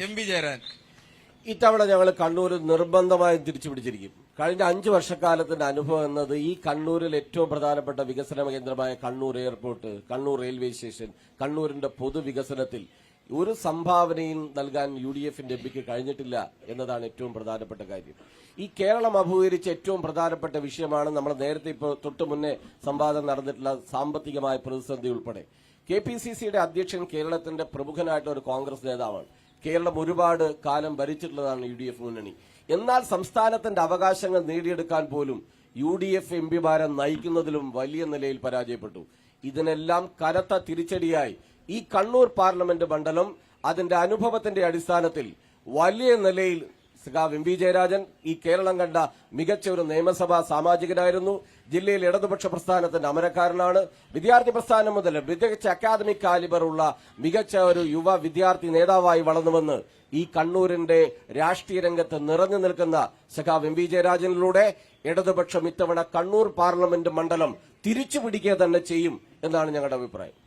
MV. Jayarajan. ഇത്തവണ ഞങ്ങൾ കണ്ണൂർ നിർബന്ധമായും തിരിച്ചുപിടിച്ചിരിക്കും. കഴിഞ്ഞ 5 വർഷക്കാലത്തിന്റെ അനുഭവം എന്നത് ഈ കണ്ണൂരിൽ ഏറ്റവും പ്രധാനപ്പെട്ട വികസന കേന്ദ്രമായ Kannur airport, Kannur railway station, കണ്ണൂരിന്റെ പൊതുവികസനത്തിൽ ഒരു സംഭാവനയും നൽകാൻ UDFന്റെ എംപിക്ക് കഴിഞ്ഞിട്ടില്ല എന്നതാണ് ഏറ്റവും പ്രധാനപ്പെട്ട കാര്യം. ഈ കേരളം അഭിമുഖീകരിച്ച ഏറ്റവും പ്രധാനപ്പെട്ട വിഷയമാണ് നമ്മൾ നേരത്തെ ഇപ്പോൾ തൊട്ടു മുന്നേ സംവാദം നടന്നിട്ടുള്ള സാമ്പത്തികമായ പ്രതിസന്ധി ഉൾപ്പെടെ. KPCCയുടെ അധ്യക്ഷൻ കേരളത്തിന്റെ പ്രമുഖനായിട്ടുള്ള ഒരു കോൺഗ്രസ് നേതാവാണ്. കേരളം ഒരുപാട് കാലം ഭരിച്ചിട്ടുള്ളതാണ് UDF മുന്നണി. എന്നാൽ സംസ്ഥാനത്തിന്റെ അവകാശങ്ങൾ നേടിയെടുക്കാൻ പോലും UDF എംപിമാരെ നയിക്കുന്നതിലും വലിയ നിലയിൽ പരാജയപ്പെട്ടു. ഇതിനെല്ലാം കനത്ത തിരിച്ചടിയായി ഈ കണ്ണൂർ പാർലമെന്റ് മണ്ഡലം അതിന്റെ അനുഭവത്തിന്റെ അടിസ്ഥാനത്തിൽ വലിയ നിലയിൽ എം.വി. ജയരാജൻ ഈ കേരളം കണ്ട മികച്ച ഒരു നിയമസഭാ സാമാജികനായിരുന്നു. ജില്ലയിൽ ഇടതുപക്ഷ പ്രസ്ഥാനത്തിന്റെ അമരക്കാരനാണ്. വിദ്യാർത്ഥി പ്രസ്ഥാനം മുതൽ മികച്ച അക്കാദമിക് കാലിബറുള്ള മികച്ച ഒരു യുവ വിദ്യാർത്ഥി നേതാവായി വളർന്നുവന്ന് ഈ കണ്ണൂരിന്റെ രാഷ്ട്രീയ രംഗത്ത് നിറഞ്ഞു നിൽക്കുന്ന എം.വി. ജയരാജനിലൂടെ ഇടതുപക്ഷം ഇത്തവണ കണ്ണൂർ പാർലമെന്റ് മണ്ഡലം തിരിച്ചുപിടിക്കുക തന്നെ ചെയ്യും എന്നാണ് ഞങ്ങളുടെ അഭിപ്രായം.